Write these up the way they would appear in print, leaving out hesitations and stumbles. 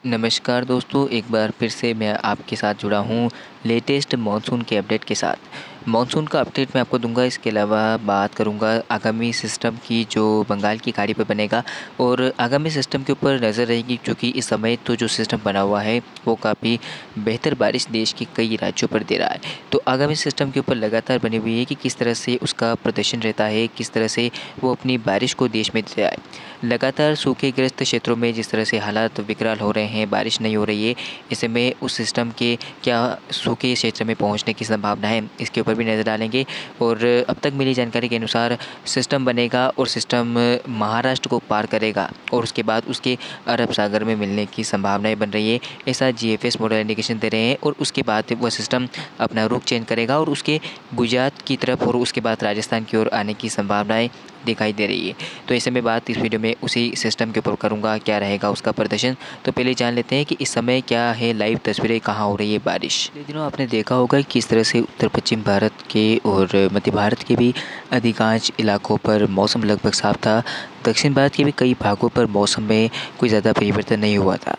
नमस्कार दोस्तों, एक बार फिर से मैं आपके साथ जुड़ा हूँ लेटेस्ट मॉनसून के अपडेट के साथ। मॉनसून का अपडेट मैं आपको दूंगा, इसके अलावा बात करूंगा आगामी सिस्टम की जो बंगाल की खाड़ी पर बनेगा और आगामी सिस्टम के ऊपर नज़र रहेगी, क्योंकि इस समय तो जो सिस्टम बना हुआ है वो काफ़ी बेहतर बारिश देश के कई राज्यों पर दे रहा है। तो आगामी सिस्टम के ऊपर लगातार बनी हुई है कि किस तरह से उसका प्रदर्शन रहता है, किस तरह से वो अपनी बारिश को देश में देता है। लगातार सूखेग्रस्त क्षेत्रों में जिस तरह से हालात विकराल हो रहे हैं, बारिश नहीं हो रही है, ऐसे में उस सिस्टम के क्या सूखे क्षेत्र में पहुंचने की संभावना है, इसके ऊपर भी नज़र डालेंगे। और अब तक मिली जानकारी के अनुसार सिस्टम बनेगा और सिस्टम महाराष्ट्र को पार करेगा और उसके बाद उसके अरब सागर में मिलने की संभावनाएं बन रही है, ऐसा जीएफएस मॉडल इंडिकेशन दे रहे हैं। और उसके बाद वह सिस्टम अपना रुख चेंज करेगा और उसके गुजरात की तरफ और उसके बाद राजस्थान की ओर आने की संभावनाएं दिखाई दे रही है। तो ऐसे में बात इस वीडियो में उसी सिस्टम के ऊपर करूँगा, क्या रहेगा उसका प्रदर्शन। तो पहले जान लेते हैं कि इस समय क्या है, लाइव तस्वीरें कहाँ हो रही है बारिश। पिछले दिनों आपने देखा होगा किस तरह से उत्तर पश्चिम भारत के और मध्य भारत के भी अधिकांश इलाकों पर मौसम लगभग साफ था। दक्षिण भारत के भी कई भागों पर मौसम में कोई ज़्यादा परिवर्तन नहीं हुआ था,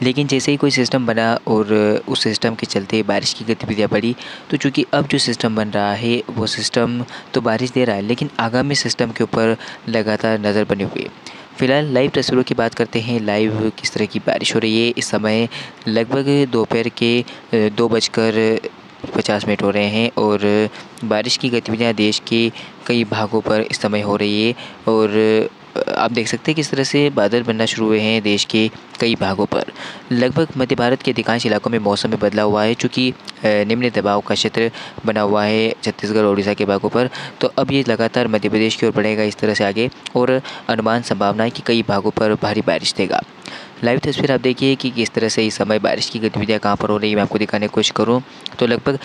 लेकिन जैसे ही कोई सिस्टम बना और उस सिस्टम के चलते बारिश की गतिविधियाँ बढ़ी, तो चूँकि अब जो सिस्टम बन रहा है वो सिस्टम तो बारिश दे रहा है, लेकिन आगामी सिस्टम के ऊपर लगातार नज़र बनी हुई है। फिलहाल लाइव तस्वीरों की बात करते हैं, लाइव किस तरह की बारिश हो रही है। इस समय लगभग दोपहर के 2:50 हो रहे हैं और बारिश की गतिविधियाँ देश के कई भागों पर इस समय हो रही है। और आप देख सकते हैं किस तरह से बादल बनना शुरू हुए हैं देश के कई भागों पर। लगभग मध्य भारत के अधिकांश इलाकों में मौसम में बदलाव हुआ है, चूँकि निम्न दबाव का क्षेत्र बना हुआ है छत्तीसगढ़ और उड़ीसा के भागों पर। तो अब ये लगातार मध्य प्रदेश की ओर बढ़ेगा इस तरह से आगे, और अनुमान संभावना है कि कई भागों पर भारी बारिश देगा। लाइव तस्वीर आप देखिए कि किस तरह से इस समय बारिश की गतिविधियाँ कहाँ पर हो रही है। मैं आपको दिखाने की कोशिश करूँ तो लगभग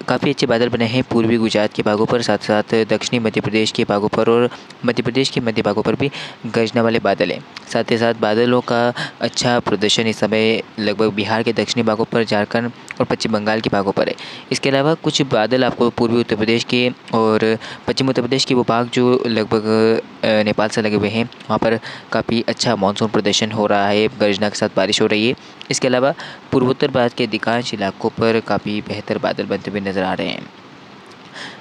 काफ़ी अच्छे बादल बने हैं पूर्वी गुजरात के भागों पर, साथ साथ दक्षिणी मध्य प्रदेश के भागों पर और मध्य प्रदेश के मध्य भागों पर भी गर्जना वाले बादल हैं। साथ ही साथ बादलों का अच्छा प्रदर्शन इस समय लगभग बिहार के दक्षिणी भागों पर, झारखंड और पश्चिम बंगाल के भागों पर है। इसके अलावा कुछ बादल आपको पूर्वी उत्तर प्रदेश के और पश्चिम उत्तर प्रदेश के वो भाग जो लगभग नेपाल से लगे हुए हैं, वहाँ पर काफ़ी अच्छा मानसून प्रदर्शन हो रहा है, गर्जना के साथ बारिश हो रही है। इसके अलावा पूर्वोत्तर भारत के अधिकांश इलाकों पर काफ़ी बेहतर बादल बनते हुए नज़र आ रहे हैं।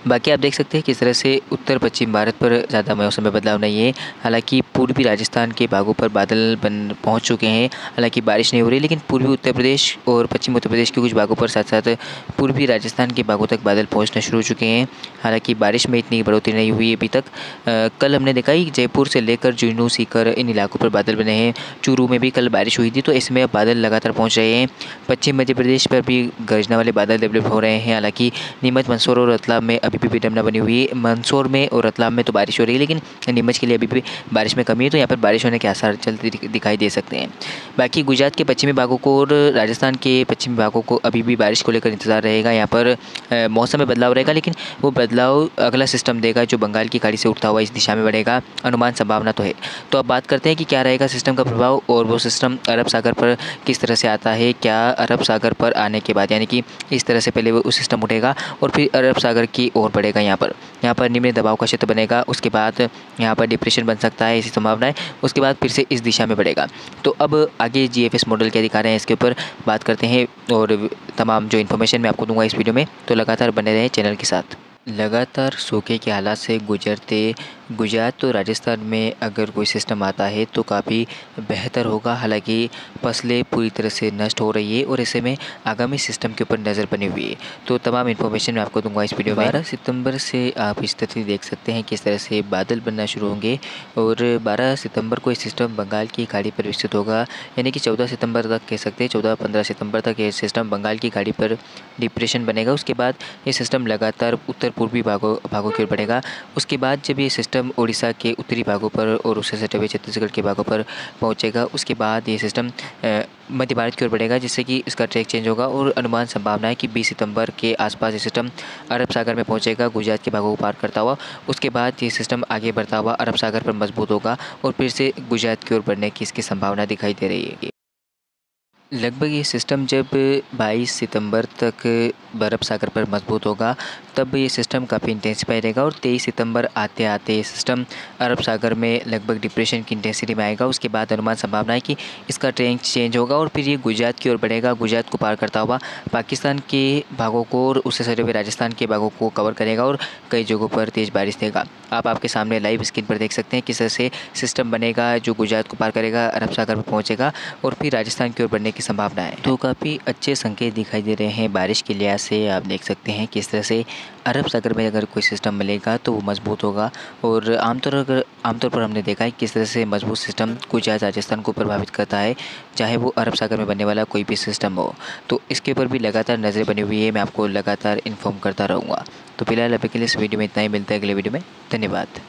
बाकी आप देख सकते हैं किस तरह से उत्तर पश्चिम भारत पर ज़्यादा मौसम में बदलाव नहीं है। हालांकि पूर्वी राजस्थान के भागों पर बादल बन पहुंच चुके हैं, हालांकि बारिश नहीं हो रही, लेकिन पूर्वी उत्तर प्रदेश और पश्चिम उत्तर प्रदेश के कुछ भागों पर, साथ साथ पूर्वी राजस्थान के भागों तक बादल पहुंचना शुरू हो चुके हैं। हालांकि बारिश में इतनी बढ़ोतरी नहीं हुई अभी तक। कल हमने देखा ही जयपुर से लेकर जुन्नू सीकर इन इलाकों पर बादल बने हैं। चूरू में भी कल बारिश हुई थी, तो इसमें अब बादल लगातार पहुँच रहे हैं। पश्चिम मध्य प्रदेश पर भी गर्जना वाले बादल डेवलप हो रहे हैं। हालांकि नीमच, मंदसौर और रतलाम में अभी भी विडंबना बनी हुई है। मंदसौर में और रतलाम में तो बारिश हो रही है, लेकिन नीमच के लिए अभी भी बारिश में कमी है, तो यहाँ पर बारिश होने के आसार चलते दिखाई दे सकते हैं। बाकी गुजरात के पश्चिमी भागों को और राजस्थान के पश्चिमी भागों को अभी भी बारिश को लेकर इंतजार रहेगा। यहाँ पर मौसम में बदलाव रहेगा, लेकिन वो बदलाव अगला सिस्टम देगा जो बंगाल की खाड़ी से उठता हुआ इस दिशा में बढ़ेगा, अनुमान संभावना तो है। तो अब बात करते हैं कि क्या रहेगा सिस्टम का प्रभाव और वो सिस्टम अरब सागर पर किस तरह से आता है। क्या अरब सागर पर आने के बाद, यानी कि इस तरह से पहले वो सिस्टम उठेगा और फिर अरब सागर की ओर बढ़ेगा, यहाँ पर निम्न दबाव का क्षेत्र बनेगा, उसके बाद यहाँ पर डिप्रेशन बन सकता है, ऐसी संभावना है। उसके बाद फिर से इस दिशा में बढ़ेगा। तो अब आगे जीएफएस मॉडल क्या दिखा रहे हैं इसके ऊपर बात करते हैं, और तमाम जो इन्फॉर्मेशन मैं आपको दूंगा इस वीडियो में, तो लगातार बने रहें चैनल के साथ। लगातार सूखे के हालात से गुजरते गुजरात तो राजस्थान में अगर कोई सिस्टम आता है तो काफ़ी बेहतर होगा। हालांकि फसलें पूरी तरह से नष्ट हो रही है और ऐसे में आगामी सिस्टम के ऊपर नज़र बनी हुई है। तो तमाम इन्फॉर्मेशन मैं आपको दूंगा इस वीडियो में। 12 सितंबर से आप स्थिति देख सकते हैं किस तरह से बादल बनना शुरू होंगे, और 12 सितंबर को ये सिस्टम बंगाल की खाड़ी पर विकसित होगा, यानी कि 14 सितंबर तक कह सकते हैं, 14-15 सितंबर तक ये सिस्टम बंगाल की खाड़ी पर डिप्रेशन बनेगा। उसके बाद ये सिस्टम लगातार उत्तर पूर्वी भागों की ओर बढ़ेगा। उसके बाद जब ये सिस्टम उड़ीसा के उत्तरी भागों पर और उससे सटे हुए छत्तीसगढ़ के भागों पर पहुंचेगा, उसके बाद ये सिस्टम मध्य भारत की ओर बढ़ेगा, जिससे कि इसका ट्रैक चेंज होगा। और अनुमान संभावना है कि 20 सितंबर के आसपास ये सिस्टम अरब सागर में पहुंचेगा, गुजरात के भागों को पार करता हुआ। उसके बाद ये सिस्टम आगे बढ़ता हुआ अरब सागर पर मजबूत होगा और फिर से गुजरात की ओर बढ़ने की इसकी संभावना दिखाई दे रही है। लगभग ये सिस्टम जब 22 सितंबर तक अरब सागर पर मजबूत होगा तब ये सिस्टम काफ़ी इंटेंसिफाई रहेगा और 23 सितंबर आते आते ये सिस्टम अरब सागर में लगभग डिप्रेशन की इंटेंसिटी में आएगा। उसके बाद अनुमान संभावना है कि इसका ट्रेंड चेंज होगा और फिर ये गुजरात की ओर बढ़ेगा। गुजरात को पार करता हुआ पाकिस्तान के भागों को और उससे सटे हुए राजस्थान के भागों को कवर करेगा और कई जगहों पर तेज़ बारिश देगा। आप आपके सामने लाइव स्क्रीन पर देख सकते हैं किस तरह से सिस्टम बनेगा जो गुजरात को पार करेगा, अरब सागर में पहुंचेगा और फिर राजस्थान की ओर बढ़ने की संभावना है। तो काफ़ी अच्छे संकेत दिखाई दे रहे हैं बारिश के लिहाज से। आप देख सकते हैं किस तरह से अरब सागर में अगर कोई सिस्टम मिलेगा तो वो मजबूत होगा और आमतौर पर हमने देखा है किस तरह से मजबूत सिस्टम गुजरात राजस्थान को प्रभावित करता है, चाहे वो अरब सागर में बनने वाला कोई भी सिस्टम हो। तो इसके ऊपर भी लगातार नज़रें बनी हुई है, मैं आपको लगातार इन्फॉर्म करता रहूँगा। तो फिलहाल अभी के लिए इस वीडियो में इतना ही, मिलता है अगले वीडियो में। धन्यवाद।